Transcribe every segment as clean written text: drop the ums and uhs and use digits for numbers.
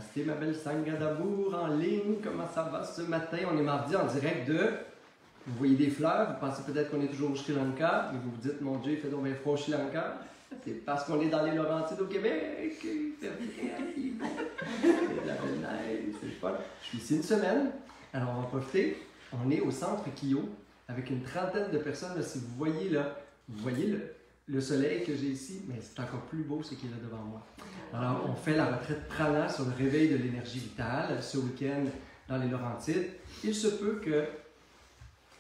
Namasté, ma belle Sangha d'amour en ligne. Comment ça va ce matin? On est mardi en direct de... Vous voyez des fleurs, vous pensez peut-être qu'on est toujours au Sri Lanka, mais vous vous dites, mon Dieu, il fait donc bien froid au Sri Lanka. C'est parce qu'on est dans les Laurentides au Québec. C'est de la belle neige, c'est le fun. Je suis ici une semaine, alors on va profiter. On est au centre Kyo avec une trentaine de personnes. Là, si vous voyez là, vous voyez le soleil que j'ai ici, mais c'est encore plus beau ce qui est là devant moi. Alors, on fait la retraite prana sur le réveil de l'énergie vitale ce week-end dans les Laurentides. Il se peut que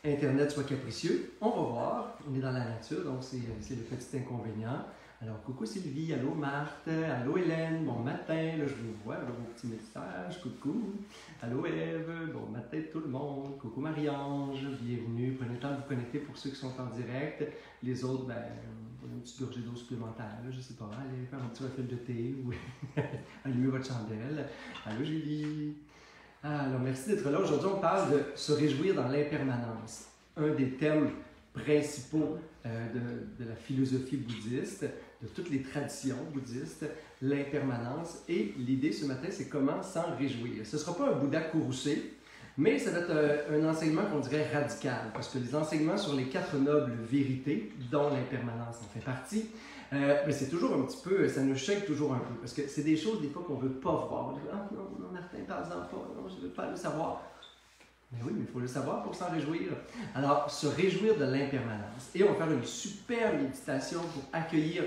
Internet soit capricieux. On va voir. On est dans la nature, donc c'est le petit inconvénient. Alors, coucou Sylvie, allô Marthe, allô Hélène, bon matin, là je vous vois, là, vos petits messages, coucou. Allô Ève, bon matin tout le monde, coucou Marie-Ange, bienvenue. Prenez le temps de vous connecter pour ceux qui sont en direct. Les autres, ben, une petite gorgée d'eau supplémentaire, là, je sais pas, allez faire un petit refill de thé ou allumer votre chandelle. Allô Julie. Alors, merci d'être là. Aujourd'hui, on parle de se réjouir dans l'impermanence. Un des thèmes principaux de la philosophie bouddhiste, de toutes les traditions bouddhistes, l'impermanence. Et l'idée ce matin, c'est comment s'en réjouir. Ce ne sera pas un Bouddha courroucé, mais ça va être un enseignement qu'on dirait radical, parce que les enseignements sur les 4 nobles vérités, dont l'impermanence en fait partie, mais c'est toujours un petit peu, ça nous choque toujours un peu, parce que c'est des choses des fois qu'on ne veut pas voir. On dit, ah non, non, Martin, parle-en pas, non, je ne veux pas le savoir. Mais oui, mais il faut le savoir pour s'en réjouir. Alors, se réjouir de l'impermanence. Et on va faire une super méditation pour accueillir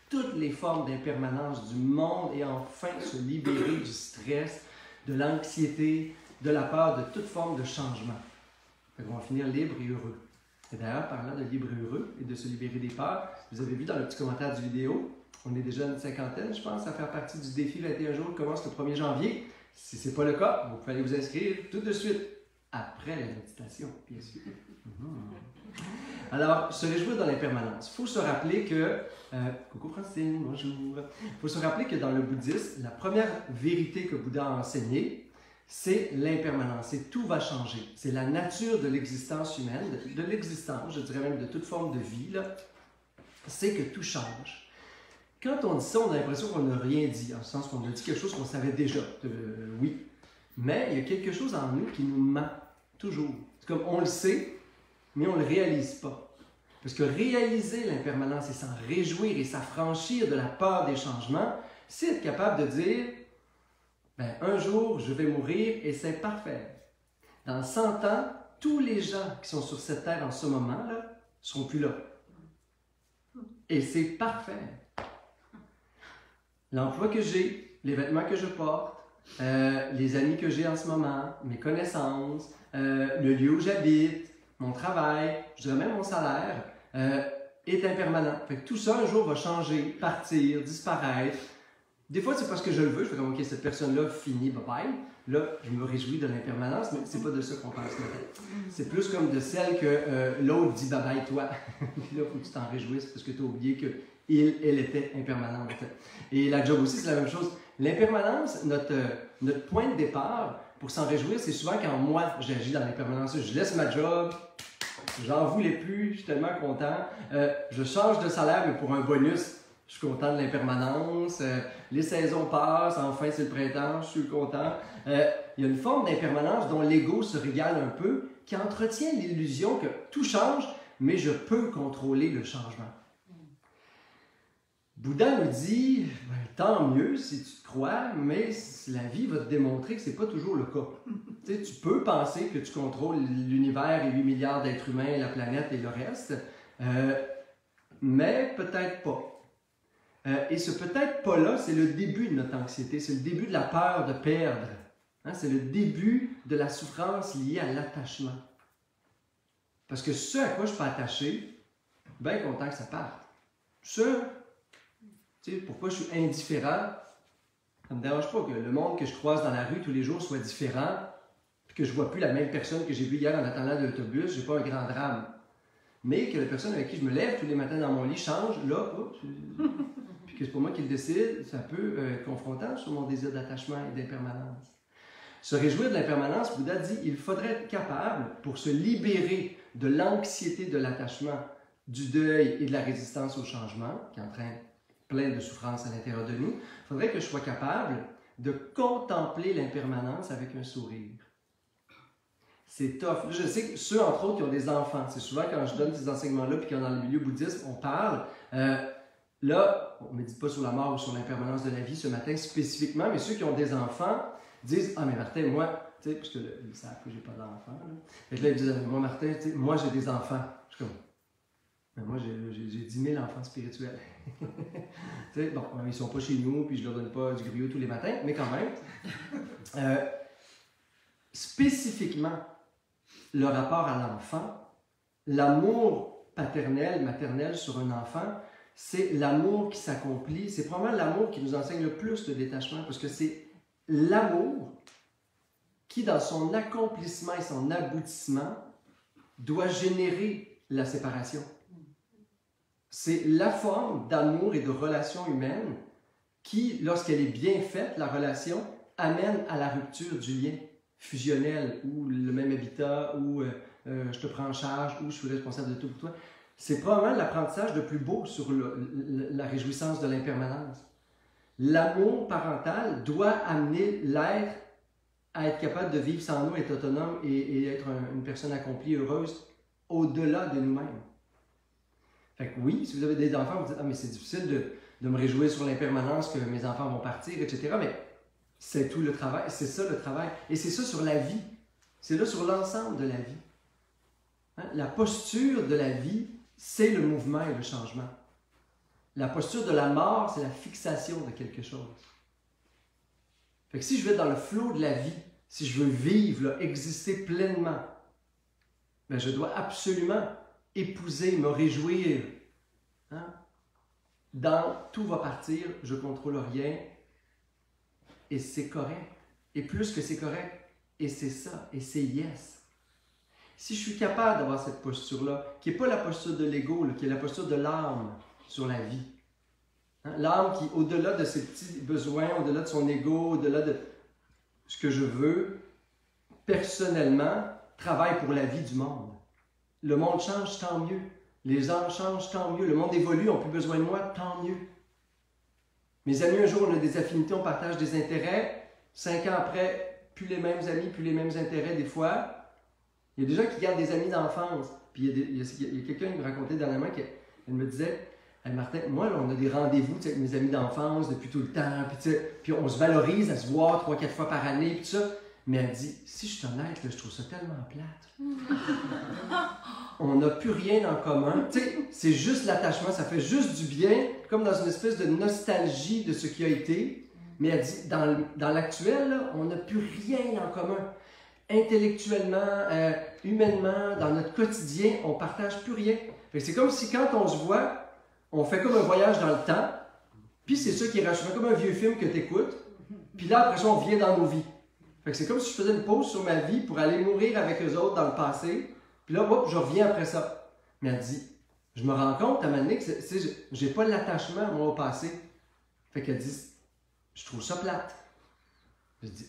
toutes les formes d'impermanence du monde et enfin se libérer du stress, de l'anxiété, de la peur, de toute forme de changement. On va finir libre et heureux. Et d'ailleurs, parlant de libre et heureux et de se libérer des peurs, vous avez vu dans le petit commentaire du vidéo, on est déjà une cinquantaine, je pense, à faire partie du défi 21 jours qui commence le 1er janvier. Si ce n'est pas le cas, vous pouvez aller vous inscrire tout de suite, après la méditation, bien sûr. Alors, se réjouir dans l'impermanence. Il faut se rappeler que... coucou Francine, bonjour. Il faut se rappeler que dans le bouddhisme, la première vérité que Bouddha a enseignée, c'est l'impermanence, c'est tout va changer. C'est la nature de l'existence humaine, de l'existence, je dirais même de toute forme de vie, c'est que tout change. Quand on dit ça, on a l'impression qu'on n'a rien dit, en ce sens qu'on a dit quelque chose qu'on savait déjà. Oui, mais il y a quelque chose en nous qui nous ment, toujours. C'est comme on le sait, mais on ne le réalise pas. Parce que réaliser l'impermanence et s'en réjouir et s'affranchir de la peur des changements, c'est être capable de dire ben, un jour, je vais mourir et c'est parfait. Dans 100 ans, tous les gens qui sont sur cette terre en ce moment-là ne seront plus là. Et c'est parfait. L'emploi que j'ai, les vêtements que je porte, les amis que j'ai en ce moment, mes connaissances, le lieu où j'habite, mon travail, je dirais même mon salaire, est impermanent. Fait que tout ça, un jour, va changer, partir, disparaître. Des fois, c'est parce que je le veux. Je fais comme, OK, cette personne-là finit, bye-bye. Là, je me réjouis de l'impermanence, mais c'est pas de ça qu'on parle ce matin. C'est plus comme de celle que l'autre dit bye-bye toi. Puis là, il faut que tu t'en réjouisses parce que tu as oublié que elle était impermanente. Et la job aussi, c'est la même chose. L'impermanence, notre point de départ pour s'en réjouir, c'est souvent quand moi, j'agis dans l'impermanence. Je laisse ma job, j'en voulais plus, je suis tellement content. Je change de salaire, mais pour un bonus, je suis content de l'impermanence. Les saisons passent, enfin c'est le printemps, je suis content. Il y a une forme d'impermanence dont l'ego se régale un peu, qui entretient l'illusion que tout change, mais je peux contrôler le changement. Bouddha nous dit, ben, tant mieux si tu te crois, mais la vie va te démontrer que ce n'est pas toujours le cas. Tu sais, tu peux penser que tu contrôles l'univers et 8 milliards d'êtres humains, la planète et le reste, mais peut-être pas. Et ce peut-être pas-là, c'est le début de notre anxiété, c'est le début de la peur de perdre. Hein? C'est le début de la souffrance liée à l'attachement. Parce que ce à quoi je suis attaché, bien content que ça parte. Tu sais, pourquoi je suis indifférent, ça ne me dérange pas que le monde que je croise dans la rue tous les jours soit différent, puis que je ne vois plus la même personne que j'ai vue hier en attendant l'autobus, je n'ai pas un grand drame. Mais que la personne avec qui je me lève tous les matins dans mon lit change, là, puis que c'est pour moi qui le décide, ça peut être confrontant sur mon désir d'attachement et d'impermanence. Se réjouir de l'impermanence, Bouddha dit, il faudrait être capable, pour se libérer de l'anxiété de l'attachement, du deuil et de la résistance au changement, qui entraîne plein de souffrances à l'intérieur de nous, il faudrait que je sois capable de contempler l'impermanence avec un sourire. C'est tough. Je sais que ceux, entre autres, qui ont des enfants, c'est souvent quand je donne ces enseignements-là, puis quand dans le milieu bouddhiste, on parle, là, on ne médite pas sur la mort ou sur l'impermanence de la vie ce matin spécifiquement, mais ceux qui ont des enfants disent « Ah, mais Martin, moi, tu sais, parce qu'ils savent que je n'ai pas d'enfant. » Fait que là, ils disent « Moi, Martin, tu sais, moi, j'ai des enfants. » Je suis comme « Mais moi, j'ai 10 000 enfants spirituels. » Tu sais, bon, ils ne sont pas chez nous, puis je ne leur donne pas du griot tous les matins, mais quand même. Spécifiquement, le rapport à l'enfant, l'amour paternel, maternel sur un enfant, c'est l'amour qui s'accomplit. C'est probablement l'amour qui nous enseigne le plus le détachement, parce que c'est l'amour qui, dans son accomplissement et son aboutissement, doit générer la séparation. C'est la forme d'amour et de relation humaine qui, lorsqu'elle est bien faite, la relation, amène à la rupture du lien fusionnel, ou le même habitat, ou je te prends en charge, ou je suis responsable de tout pour toi. C'est probablement l'apprentissage le plus beau sur la réjouissance de l'impermanence. L'amour parental doit amener l'être à être capable de vivre sans nous, être autonome et être une personne accomplie, heureuse, au-delà de nous-mêmes. Fait que oui, si vous avez des enfants, vous dites « Ah, mais c'est difficile de me réjouir sur l'impermanence que mes enfants vont partir, etc. » Mais c'est tout le travail, c'est ça le travail. Et c'est ça sur la vie. C'est là sur l'ensemble de la vie. Hein? La posture de la vie, c'est le mouvement et le changement. La posture de la mort, c'est la fixation de quelque chose. Fait que si je vais dans le flot de la vie, si je veux vivre, là, exister pleinement, ben je dois absolument épouser, me réjouir. Hein? Dans tout va partir, je ne contrôle rien, et c'est correct. Et plus que c'est correct, et c'est ça, et c'est yes. Si je suis capable d'avoir cette posture-là, qui n'est pas la posture de l'ego, qui est la posture de l'âme sur la vie. Hein? L'âme qui, au-delà de ses petits besoins, au-delà de son ego, au-delà de ce que je veux, personnellement, travaille pour la vie du monde. Le monde change, tant mieux. Les âmes changent, tant mieux. Le monde évolue, on n'a plus besoin de moi, tant mieux. Mes amis, un jour, on a des affinités, on partage des intérêts. 5 ans après, plus les mêmes amis, plus les mêmes intérêts des fois. Il y a des gens qui gardent des amis d'enfance. Puis il y a quelqu'un qui me racontait dernièrement, elle me disait hey Martin, moi, là, on a des rendez-vous avec mes amis d'enfance depuis tout le temps. Puis on se valorise à se voir 3-4 fois par année, puis tout ça. Mais elle dit, si je suis honnête, là, je trouve ça tellement plate. On n'a plus rien en commun. Tu sais, c'est juste l'attachement, ça fait juste du bien, comme dans une espèce de nostalgie de ce qui a été. Mais elle dit, dans l'actuel, là, on n'a plus rien en commun. Intellectuellement, humainement, dans notre quotidien, on ne partage plus rien. C'est comme si quand on se voit, on fait comme un voyage dans le temps, puis c'est ça qui est rassurant, comme un vieux film que tu écoutes, puis là, après ça, on vient dans nos vies. Fait que c'est comme si je faisais une pause sur ma vie pour aller mourir avec eux autres dans le passé. Puis là, hop, je reviens après ça. Mais elle dit, je me rends compte à un moment donné que j'ai pas l'attachement, moi, au passé. Fait qu'elle dit, je trouve ça plate. Je dis,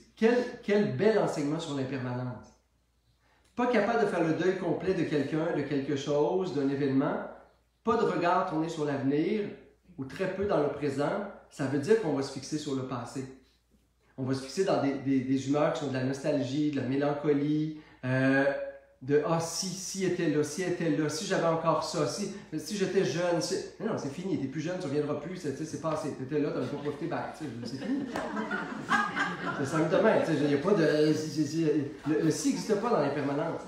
quel bel enseignement sur l'impermanence. Pas capable de faire le deuil complet de quelqu'un, de quelque chose, d'un événement. Pas de regard tourné sur l'avenir, ou très peu dans le présent. Ça veut dire qu'on va se fixer sur le passé. On va se fixer dans des humeurs qui sont de la nostalgie, de la mélancolie, de « Ah, si était là, si j'avais encore ça, si j'étais jeune. » Non, c'est fini, t'es plus jeune, tu ne reviendras plus, c'est passé. Tu étais là, tu n'avais pas profité, c'est fini. C'est simple de même, il n'y a pas de... Le si n'existe pas dans l'impermanence.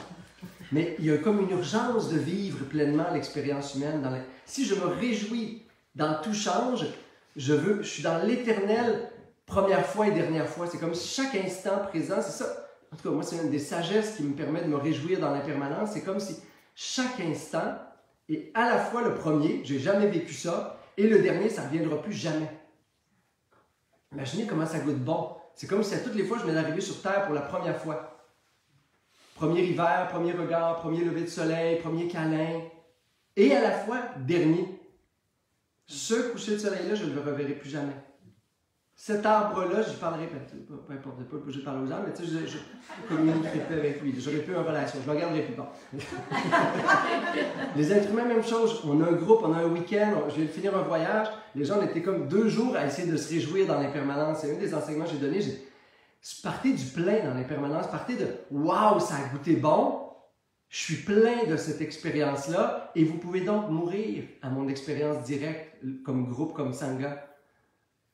Mais il y a comme une urgence de vivre pleinement l'expérience humaine. Si je me réjouis dans tout change, je suis dans l'éternel première fois et dernière fois. C'est comme si chaque instant présent, c'est ça. En tout cas, moi, c'est une des sagesses qui me permet de me réjouir dans l'impermanence. C'est comme si chaque instant est à la fois le premier, j'ai jamais vécu ça, et le dernier, ça ne reviendra plus jamais. Imaginez comment ça goûte bon. C'est comme si à toutes les fois, je venais d'arriver sur Terre pour la première fois. Premier hiver, premier regard, premier lever de soleil, premier câlin, et à la fois, dernier. Ce coucher de soleil-là, je ne le reverrai plus jamais. Cet arbre-là, j'y parlerai peu importe, pas obligé de parler aux gens, mais tu sais, je communiquerai plus avec lui. J'aurai plus une relation, je ne le regarderai plus. Bon. Les êtres humains, même chose. On a un groupe, on a un week-end, je viens de finir un voyage. Les gens, on était comme 2 jours à essayer de se réjouir dans l'impermanence. C'est un des enseignements que j'ai donné. Partez du plein dans l'impermanence, partez de « Wow, ça a goûté bon ». Je suis plein de cette expérience-là et vous pouvez donc mourir à mon expérience directe comme groupe, comme Sangha.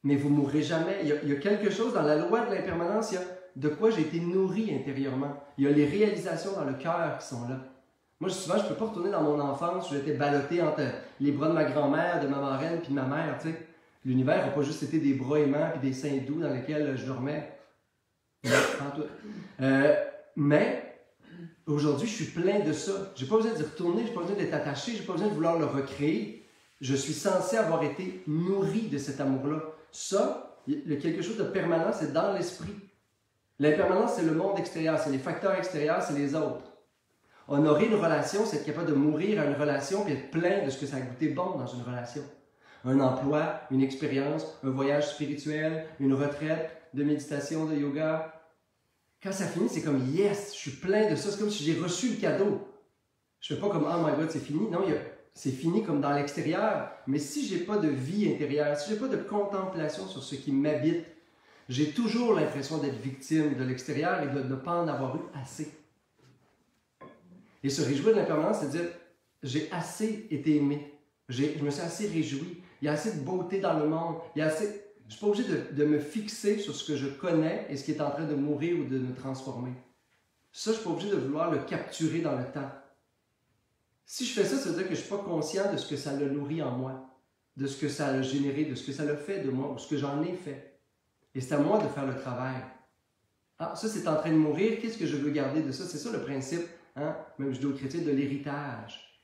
Mais vous ne mourrez jamais. Il y a quelque chose dans la loi de l'impermanence, il y a de quoi j'ai été nourri intérieurement. Il y a les réalisations dans le cœur qui sont là. Moi, souvent, je ne peux pas retourner dans mon enfance où j'étais ballotté entre les bras de ma grand-mère, de ma marraine puis de ma mère. Tu sais. L'univers n'a pas juste été des bras aimants puis des seins doux dans lesquels je dormais. Mais aujourd'hui, je suis plein de ça. Je n'ai pas besoin d'y retourner, je n'ai pas besoin d'être attaché, je n'ai pas besoin de vouloir le recréer. Je suis censé avoir été nourri de cet amour-là. Ça, il y a quelque chose de permanent, c'est dans l'esprit. L'impermanence, c'est le monde extérieur, c'est les facteurs extérieurs, c'est les autres. Honorer une relation, c'est être capable de mourir à une relation et être plein de ce que ça a goûté bon dans une relation. Un emploi, une expérience, un voyage spirituel, une retraite de méditation, de yoga. Quand ça finit, c'est comme « yes, je suis plein de ça ». C'est comme si j'ai reçu le cadeau. Je ne fais pas comme « oh my God, c'est fini ». Non, c'est fini comme dans l'extérieur. Mais si je n'ai pas de vie intérieure, si je n'ai pas de contemplation sur ce qui m'habite, j'ai toujours l'impression d'être victime de l'extérieur et de ne pas en avoir eu assez. Et se réjouir de l'impermanence, c'est dire j'ai assez été aimé, je me suis assez réjoui, il y a assez de beauté dans le monde, je ne suis pas obligé de me fixer sur ce que je connais et ce qui est en train de mourir ou de me transformer. Ça, je ne suis pas obligé de vouloir le capturer dans le temps. Si je fais ça, ça veut dire que je ne suis pas conscient de ce que ça le nourrit en moi, de ce que ça a généré, de ce que ça le fait de moi, ou ce que j'en ai fait. Et c'est à moi de faire le travail. Ah, ça, c'est en train de mourir, qu'est-ce que je veux garder de ça? C'est ça le principe, hein, même judéo-chrétien, de l'héritage.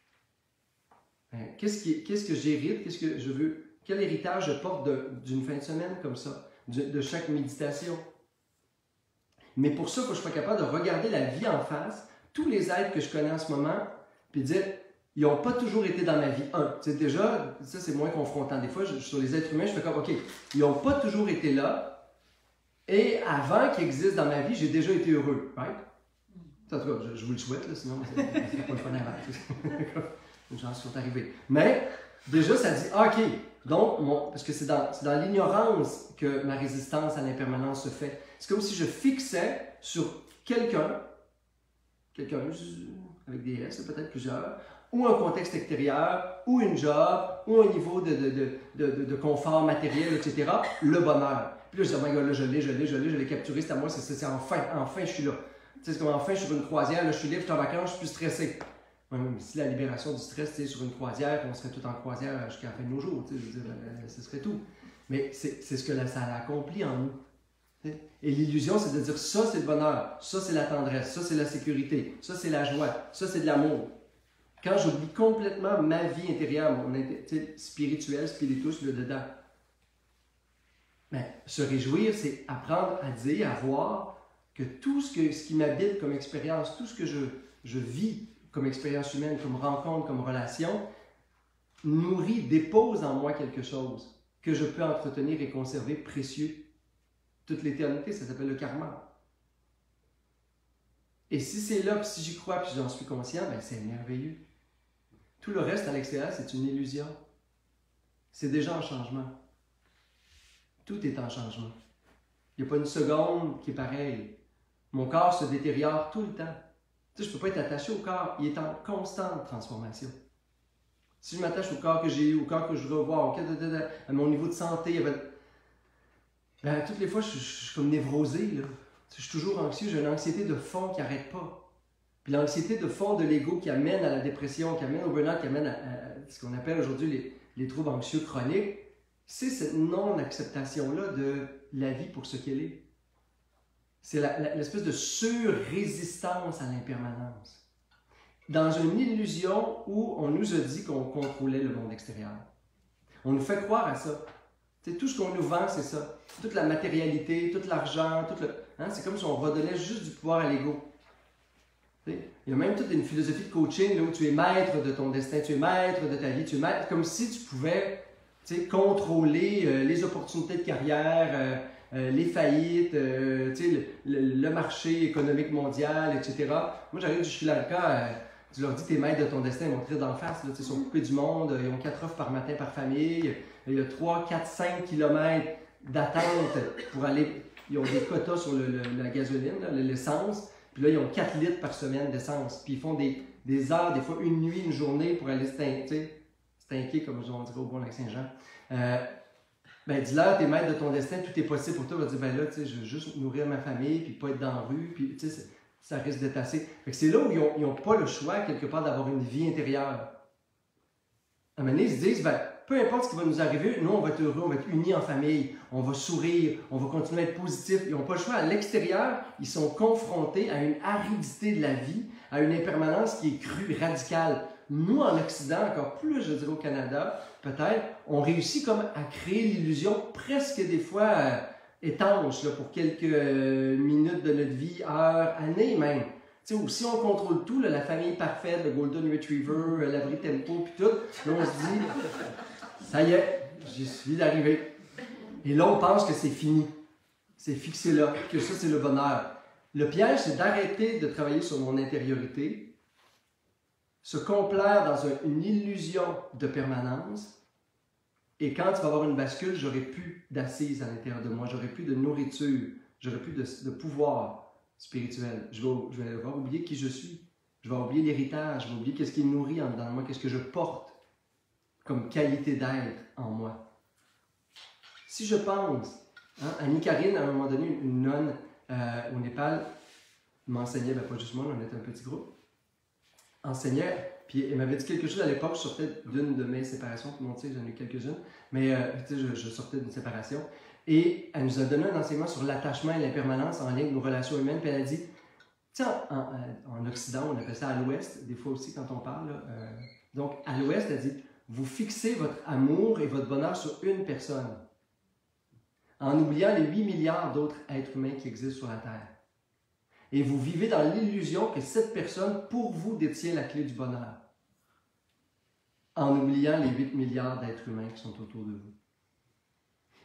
Qu'est-ce que j'hérite? Qu'est-ce que je veux? Quel héritage je porte d'une fin de semaine comme ça, de chaque méditation? Mais pour ça, il faut que je sois capable de regarder la vie en face, tous les êtres que je connais en ce moment, puis dire, ils n'ont pas toujours été dans ma vie. C'est déjà, ça c'est moins confrontant. Des fois, sur les êtres humains, je fais comme, OK, ils n'ont pas toujours été là, et avant qu'ils existent dans ma vie, j'ai déjà été heureux. Right? En tout cas, je vous le souhaite, là, sinon, c'est pas le fun avant. Les gens sont arrivés. Mais, déjà, ça dit, OK, donc, parce que c'est dans l'ignorance que ma résistance à l'impermanence se fait. C'est comme si je fixais sur quelqu'un avec des S, peut-être plusieurs, ou un contexte extérieur, ou une job, ou un niveau de confort matériel, etc., le bonheur. Puis là, je dis, oh my God, là, je l'ai capturé, c'est à moi, c'est enfin, je suis là. Tu sais, c'est comme enfin, je suis sur une croisière, là, je suis libre, je suis en vacances, je suis plus stressé. Ouais, mais si la libération du stress, tu sais, sur une croisière, on serait tout en croisière jusqu'à la fin de nos jours, tu sais, je veux dire, ce serait tout. Mais c'est ce que ça a accompli en nous. Et l'illusion, c'est de dire ça, c'est le bonheur, ça, c'est la tendresse, ça, c'est la sécurité, ça, c'est la joie, ça, c'est de l'amour. Quand j'oublie complètement ma vie intérieure, mon spirituel, spiritus, le dedans, ben, se réjouir, c'est apprendre à dire, à voir que tout ce qui m'habite comme expérience, tout ce que je vis comme expérience humaine, comme rencontre, comme relation, nourrit, dépose en moi quelque chose que je peux entretenir et conserver précieux. Toute l'éternité, ça s'appelle le karma. Et si c'est là, puis si j'y crois, puis j'en suis conscient, ben c'est merveilleux. Tout le reste à l'extérieur, c'est une illusion. C'est déjà en changement. Tout est en changement. Il n'y a pas une seconde qui est pareille. Mon corps se détériore tout le temps. Tu sais, je ne peux pas être attaché au corps. Il est en constante transformation. Si je m'attache au corps que j'ai eu, au corps que je revois, à mon niveau de santé, ben, toutes les fois, je suis comme névrosé. Là. Je suis toujours anxieux. J'ai une anxiété de fond qui n'arrête pas. Puis l'anxiété de fond de l'ego qui amène à la dépression, qui amène au burn-out, qui amène à ce qu'on appelle aujourd'hui les troubles anxieux chroniques, c'est cette non-acceptation-là de la vie pour ce qu'elle est. C'est l'espèce de sur-résistance à l'impermanence. Dans une illusion où on nous a dit qu'on contrôlait le monde extérieur. On nous fait croire à ça. T'sais, tout ce qu'on nous vend, c'est ça. Toute la matérialité, tout l'argent, c'est comme si on redonnait juste du pouvoir à l'ego. Il y a même toute une philosophie de coaching là, où tu es maître de ton destin, tu es maître de ta vie, tu es maître, comme si tu pouvais contrôler les opportunités de carrière, les faillites, le marché économique mondial, etc. Moi, j'arrive du Sri Lanka, tu leur dis t'es maître de ton destin, ils vont te tirer d'en face. Là, ils sont coupés du monde, ils ont 4 offres par matin par famille, il y a 3, 4, 5 kilomètres d'attente pour aller. Ils ont des quotas sur la gasoline, l'essence, puis là, ils ont 4 litres par semaine d'essence. Puis ils font des heures, des fois une nuit, une journée pour aller stinker, comme on dirait au bon lac Saint-Jean. Ben, dis-leur, t'es maître de ton destin, tout est possible pour toi. On va dire, ben là, je veux juste nourrir ma famille, puis pas être dans la rue, puis ça risque d'être assez. Fait que c'est là où ils n'ont pas le choix, quelque part, d'avoir une vie intérieure. À un moment donné, ils se disent, ben, peu importe ce qui va nous arriver, nous, on va être heureux, on va être unis en famille, on va sourire, on va continuer à être positif. Ils n'ont pas le choix. À l'extérieur, ils sont confrontés à une aridité de la vie, à une impermanence qui est crue, radicale. Nous, en Occident, encore plus, je dirais au Canada, peut-être, on réussit comme à créer l'illusion presque des fois étanche là, pour quelques minutes de notre vie, heures, années même. Où si on contrôle tout, là, la famille parfaite, le Golden Retriever, l'abri tempo, puis tout, là on se dit, ça y est, j'y suis d'arriver. Et là, on pense que c'est fini. C'est fixé là, que ça, c'est le bonheur. Le piège, c'est d'arrêter de travailler sur mon intériorité, se complaire dans une illusion de permanence, et quand tu vas avoir une bascule, j'aurai plus d'assises à l'intérieur de moi, j'aurai plus de nourriture, j'aurai plus de pouvoir spirituel. Je vais avoir oublié qui je suis, je vais oublier l'héritage, je vais oublier qu'est-ce qui me nourrit en dedans de moi, qu'est-ce que je porte comme qualité d'être en moi. Si je pense, Annie Karine, à un moment donné, une nonne au Népal, m'enseignait, pas juste moi, on était un petit groupe, enseignait, puis elle m'avait dit quelque chose à l'époque, je sortais d'une de mes séparations, tout le monde sait, j'en ai eu quelques-unes, mais je sortais d'une séparation, et elle nous a donné un enseignement sur l'attachement et l'impermanence en lien avec nos relations humaines, puis elle a dit, en Occident, on appelle ça à l'Ouest, des fois aussi quand on parle, donc à l'Ouest, elle dit, vous fixez votre amour et votre bonheur sur une personne, en oubliant les 8 milliards d'autres êtres humains qui existent sur la Terre. Et vous vivez dans l'illusion que cette personne, pour vous, détient la clé du bonheur. En oubliant les 8 milliards d'êtres humains qui sont autour de vous.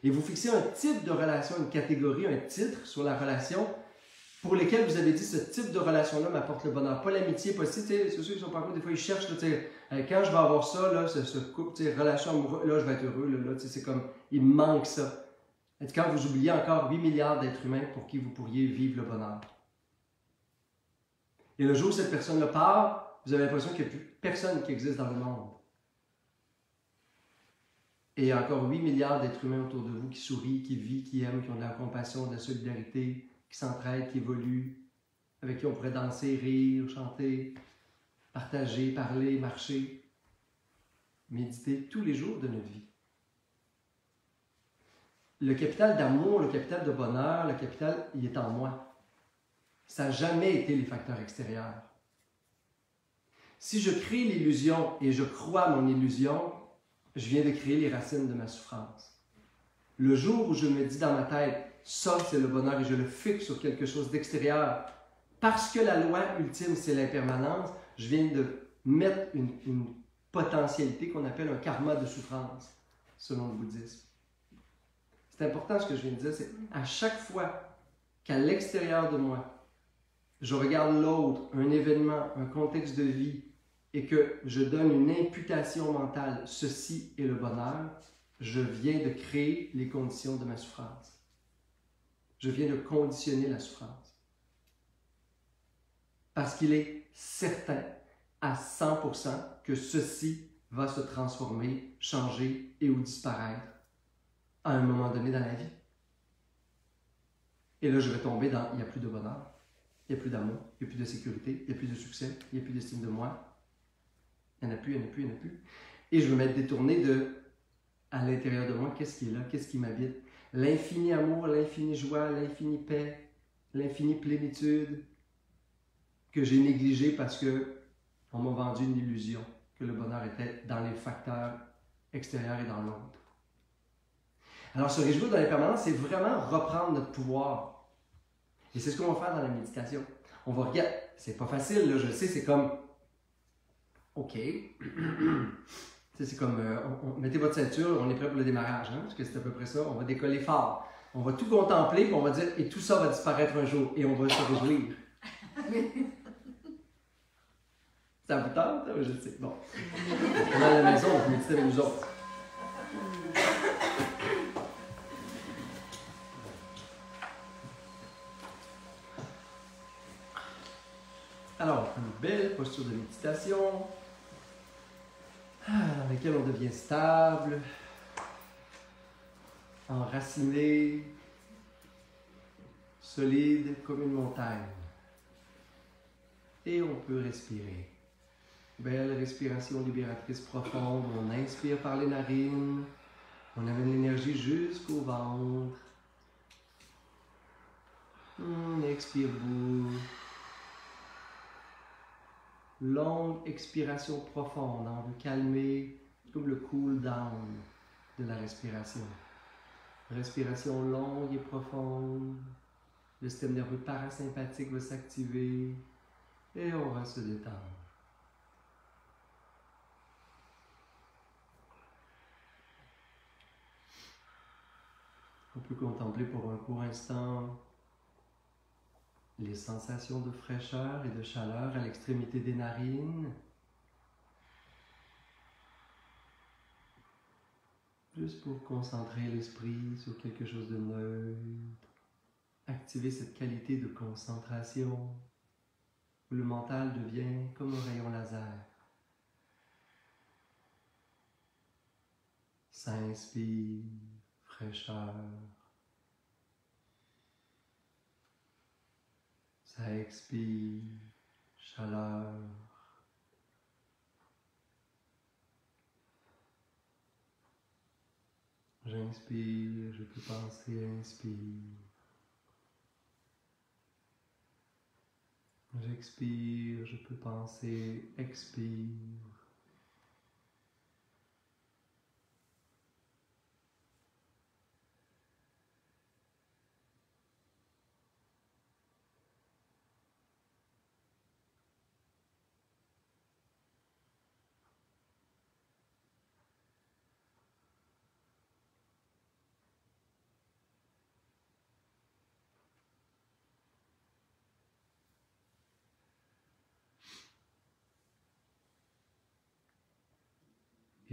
Et vous fixez un type de relation, une catégorie, un titre sur la relation pour lesquels vous avez dit ce type de relation-là m'apporte le bonheur. Pas l'amitié, pas si, c'est ceux qui sont pas des fois ils cherchent, quand je vais avoir ça, là, ce couple, relation amoureuse, là je vais être heureux, là c'est comme, il me manque ça. Et quand vous oubliez encore 8 milliards d'êtres humains pour qui vous pourriez vivre le bonheur. Et le jour où cette personne-là part, vous avez l'impression qu'il n'y a plus personne qui existe dans le monde. Et il y a encore 8 milliards d'êtres humains autour de vous qui sourient, qui vivent, qui aiment, qui ont de la compassion, de la solidarité, qui s'entraident, qui évoluent, avec qui on pourrait danser, rire, chanter, partager, parler, marcher, méditer tous les jours de notre vie. Le capital d'amour, le capital de bonheur, le capital, il est en moi. Ça n'a jamais été les facteurs extérieurs. Si je crée l'illusion et je crois à mon illusion, je viens de créer les racines de ma souffrance. Le jour où je me dis dans ma tête, ça c'est le bonheur et je le fixe sur quelque chose d'extérieur, parce que la loi ultime c'est l'impermanence, je viens de mettre une potentialité qu'on appelle un karma de souffrance, selon le bouddhisme. C'est important ce que je viens de dire, c'est à chaque fois qu'à l'extérieur de moi, je regarde l'autre, un événement, un contexte de vie, et que je donne une imputation mentale, ceci est le bonheur, je viens de créer les conditions de ma souffrance. Je viens de conditionner la souffrance. Parce qu'il est certain à 100% que ceci va se transformer, changer et ou disparaître à un moment donné dans la vie. Et là, je vais tomber dans « il n'y a plus de bonheur ». Il n'y a plus d'amour, il n'y a plus de sécurité, il n'y a plus de succès, il n'y a plus d'estime de moi. Il n'y en a plus, il n'y en a plus, il n'y en a plus. Et je vais m'être détourné à l'intérieur de moi, qu'est-ce qui est là, qu'est-ce qui m'habite. L'infini amour, l'infinie joie, l'infinie paix, l'infinie plénitude que j'ai négligé parce qu'on m'a vendu une illusion que le bonheur était dans les facteurs extérieurs et dans l'autre. Alors, se réjouir de l'impermanence, c'est vraiment reprendre notre pouvoir. Et c'est ce qu'on va faire dans la méditation. On va regarder, c'est pas facile, là, je sais, c'est comme, OK, C'est comme, mettez votre ceinture, on est prêt pour le démarrage, hein, parce que c'est à peu près ça. On va décoller fort. On va tout contempler, puis on va dire, et tout ça va disparaître un jour, et on va se réjouir. Ça vous tente? Je sais. Bon. On est à la maison, on peut méditer avec nous autres. Alors, une belle posture de méditation, dans laquelle on devient stable, enraciné, solide comme une montagne. Et on peut respirer. Belle respiration libératrice profonde. On inspire par les narines. On amène l'énergie jusqu'au ventre. Expire-vous. Longue expiration profonde. On veut calmer comme le cool down de la respiration. Respiration longue et profonde. Le système nerveux parasympathique va s'activer. Et on va se détendre. On peut contempler pour un court instant les sensations de fraîcheur et de chaleur à l'extrémité des narines. Juste pour concentrer l'esprit sur quelque chose de neutre. Activer cette qualité de concentration où le mental devient comme un rayon laser. Ça inspire fraîcheur. Ça expire chaleur. J'inspire, je peux penser, inspire. J'expire, je peux penser, expire.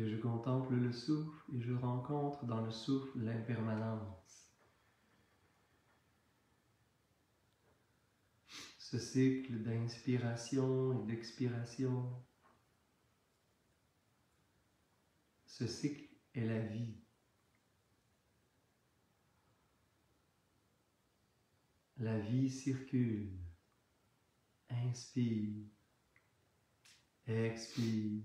Et je contemple le souffle et je rencontre dans le souffle l'impermanence. Ce cycle d'inspiration et d'expiration, ce cycle est la vie. La vie circule, inspire, expire.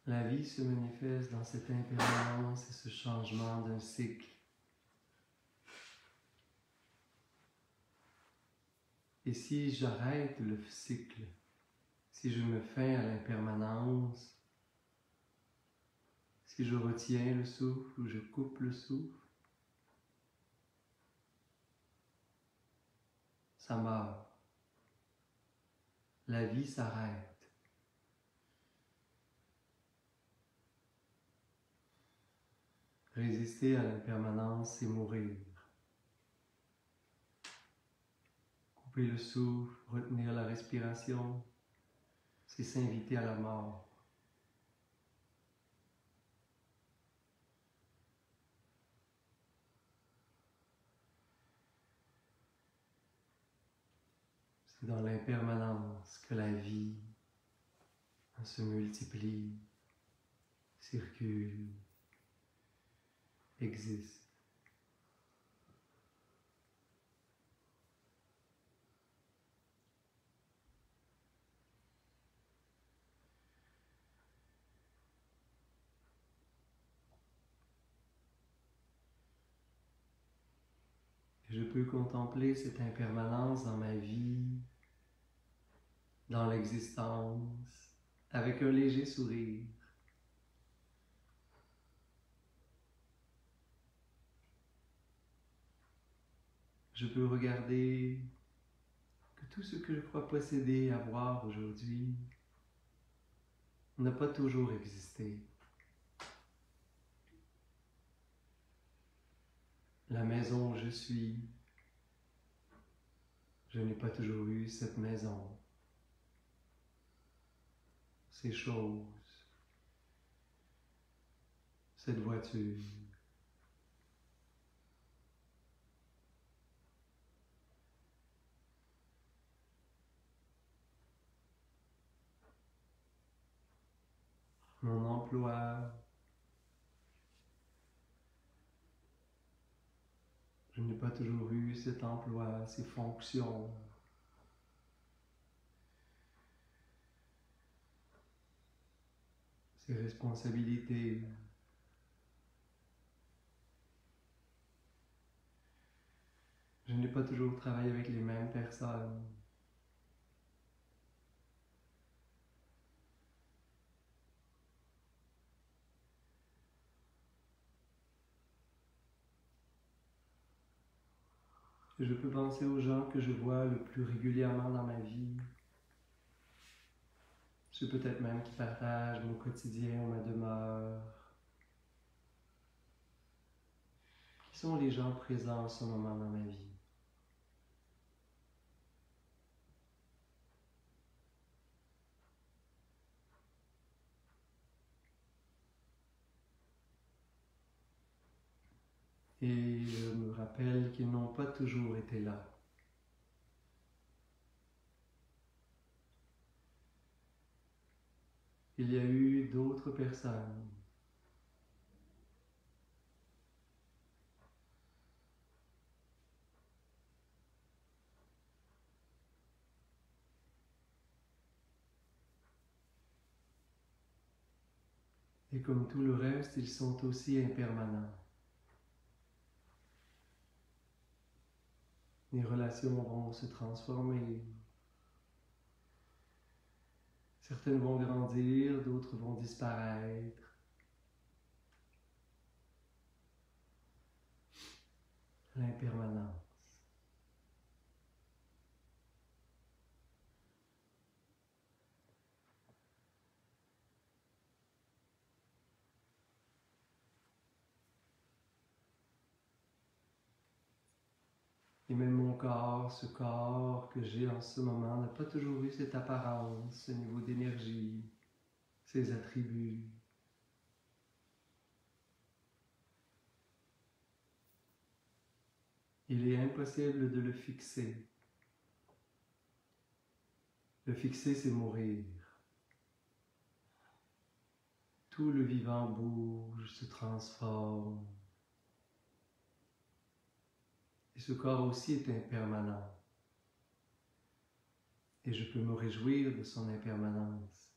La vie se manifeste dans cette impermanence et ce changement d'un cycle. Et si j'arrête le cycle, si je me fais à l'impermanence, si je retiens le souffle ou je coupe le souffle, ça meurt. La vie s'arrête. Résister à l'impermanence, c'est mourir. Couper le souffle, retenir la respiration, c'est s'inviter à la mort. C'est dans l'impermanence que la vie se multiplie, circule, existe. Et je peux contempler cette impermanence dans ma vie, dans l'existence, avec un léger sourire. Je peux regarder que tout ce que je crois posséder, avoir aujourd'hui, n'a pas toujours existé. La maison où je suis, je n'ai pas toujours eu cette maison, ces choses, cette voiture. Mon emploi, je n'ai pas toujours eu cet emploi, ces fonctions. Ses responsabilités. Je n'ai pas toujours travaillé avec les mêmes personnes. Je peux penser aux gens que je vois le plus régulièrement dans ma vie. Ceux peut-être même qui partagent mon quotidien ou ma demeure. Qui sont les gens présents en ce moment dans ma vie? Et je me rappelle qu'ils n'ont pas toujours été là. Il y a eu d'autres personnes. Et comme tout le reste, ils sont aussi impermanents. Les relations vont se transformer. Certaines vont grandir, d'autres vont disparaître. L'impermanence. Et même mon corps, ce corps que j'ai en ce moment, n'a pas toujours eu cette apparence, ce niveau d'énergie, ces attributs. Il est impossible de le fixer. Le fixer, c'est mourir. Tout le vivant bouge, se transforme. Et ce corps aussi est impermanent. Et je peux me réjouir de son impermanence.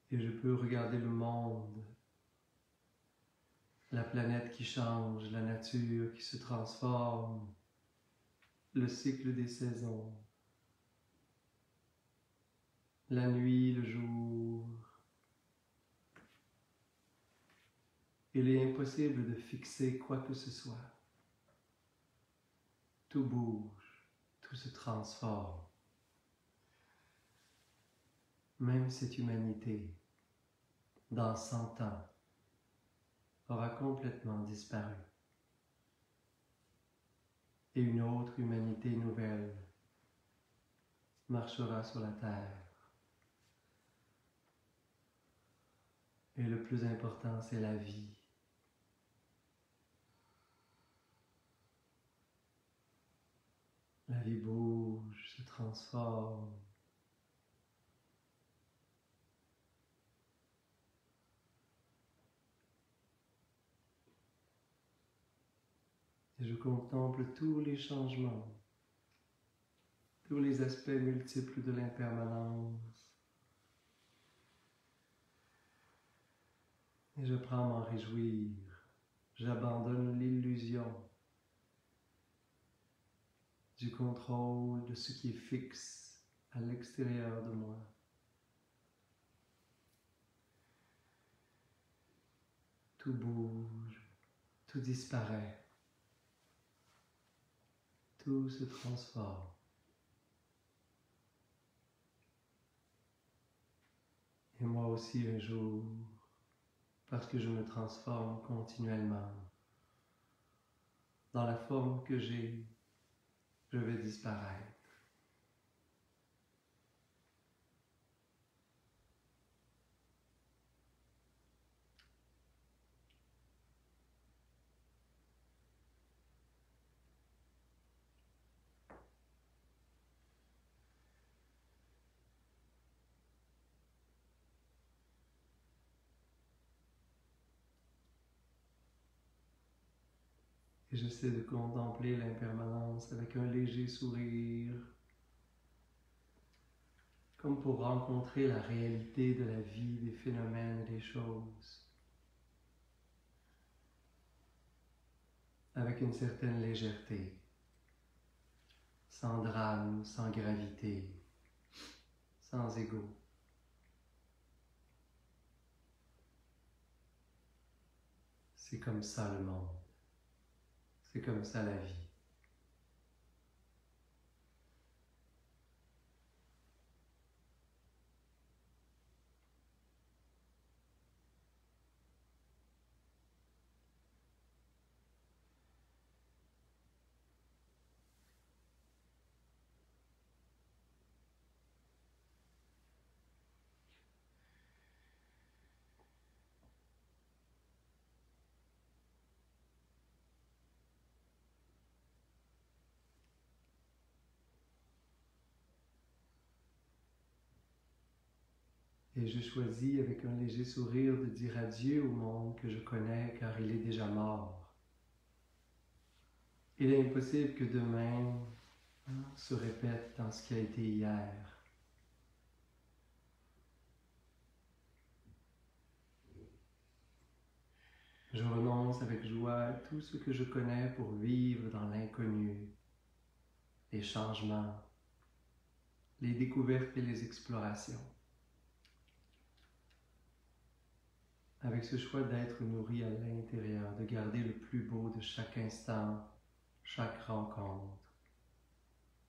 Et je peux regarder le monde, la planète qui change, la nature qui se transforme, le cycle des saisons, la nuit, le jour. Il est impossible de fixer quoi que ce soit. Tout bouge, tout se transforme. Même cette humanité, dans 100 ans, aura complètement disparu. Et une autre humanité nouvelle marchera sur la terre. Et le plus important, c'est la vie. La vie bouge, se transforme. Et je contemple tous les changements, tous les aspects multiples de l'impermanence. Et je prends à m'en réjouir. J'abandonne l'illusion du contrôle de ce qui est fixe, à l'extérieur de moi. Tout bouge, tout disparaît, tout se transforme. Et moi aussi un jour, parce que je me transforme continuellement, dans la forme que j'ai, je vais disparaître. Et j'essaie de contempler l'impermanence avec un léger sourire, comme pour rencontrer la réalité de la vie, des phénomènes et des choses, avec une certaine légèreté, sans drame, sans gravité, sans ego. C'est comme ça le monde, c'est comme ça la vie. Et je choisis avec un léger sourire de dire adieu au monde que je connais car il est déjà mort. Il est impossible que demain se répète dans ce qui a été hier. Je renonce avec joie à tout ce que je connais pour vivre dans l'inconnu, les changements, les découvertes et les explorations. Avec ce choix d'être nourri à l'intérieur, de garder le plus beau de chaque instant, chaque rencontre,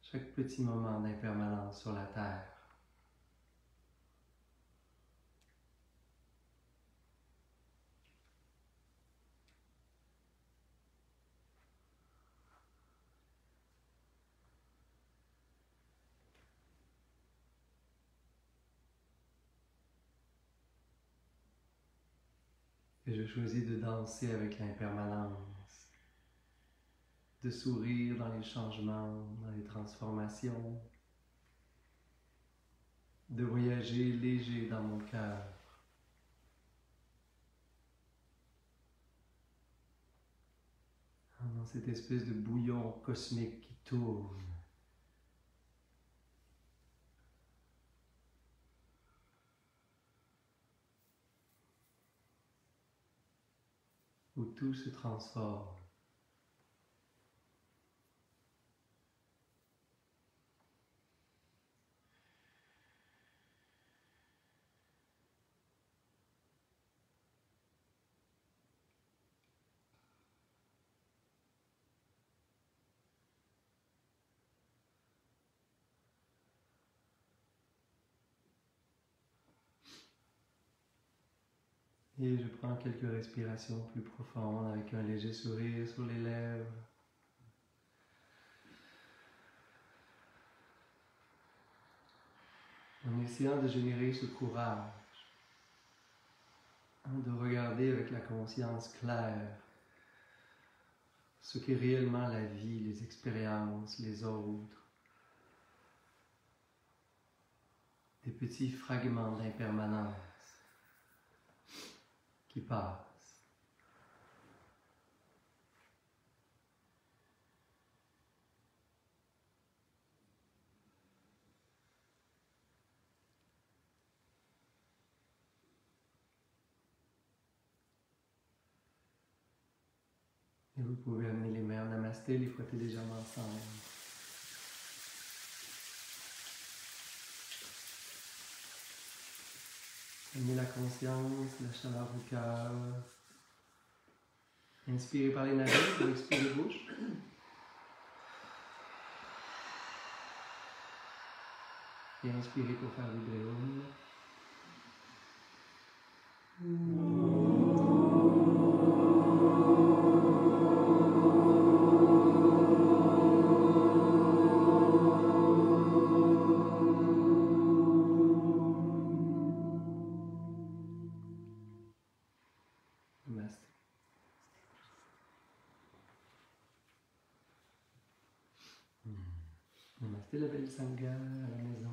chaque petit moment d'impermanence sur la terre. Et je choisis de danser avec l'impermanence, de sourire dans les changements, dans les transformations, de voyager léger dans mon cœur. Dans cette espèce de bouillon cosmique qui tourne. Où tout se transforme. Et je prends quelques respirations plus profondes avec un léger sourire sur les lèvres. En essayant de générer ce courage, de regarder avec la conscience claire ce qu'est réellement la vie, les expériences, les autres. Des petits fragments d'impermanence qui passent. Et vous pouvez amener les mains en namasté, les frotter légèrement ensemble. Amenez la conscience, la chaleur au cœur. Inspirez par les narines, ou expirez bouche. Et inspirez pour faire vibrer Om. Namasté. Namasté la belle Sangha à la maison.